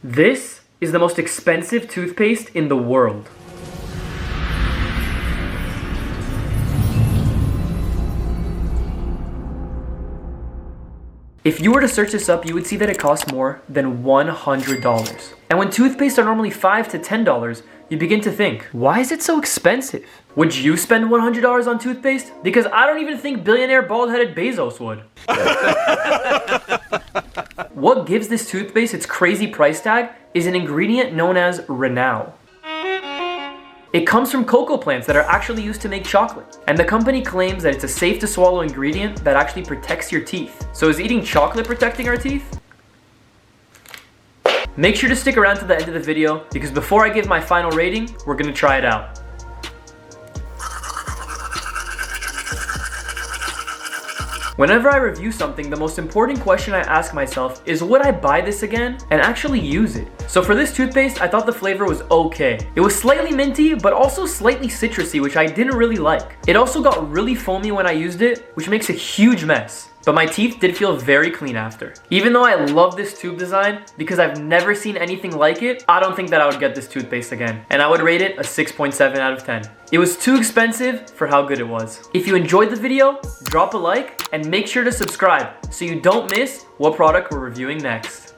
This is the most expensive toothpaste in the world. If you were to search this up, you would see that it costs more than $100. And when toothpaste are normally $5 to $10, you begin to think, why is it so expensive? Would you spend $100 on toothpaste? Because I don't even think billionaire bald-headed Bezos would. What gives this toothpaste its crazy price tag is an ingredient known as Renal. It comes from cocoa plants that are actually used to make chocolate. And the company claims that it's a safe to swallow ingredient that actually protects your teeth. So is eating chocolate protecting our teeth? Make sure to stick around to the end of the video because before I give my final rating, we're gonna try it out. Whenever I review something, the most important question I ask myself is, would I buy this again and actually use it? So for this toothpaste, I thought the flavor was okay. It was slightly minty, but also slightly citrusy, which I didn't really like. It also got really foamy when I used it, which makes a huge mess. But my teeth did feel very clean after. Even though I love this tube design, because I've never seen anything like it, I don't think that I would get this toothpaste again. And I would rate it a 6.7 out of 10. It was too expensive for how good it was. If you enjoyed the video, drop a like and make sure to subscribe so you don't miss what product we're reviewing next.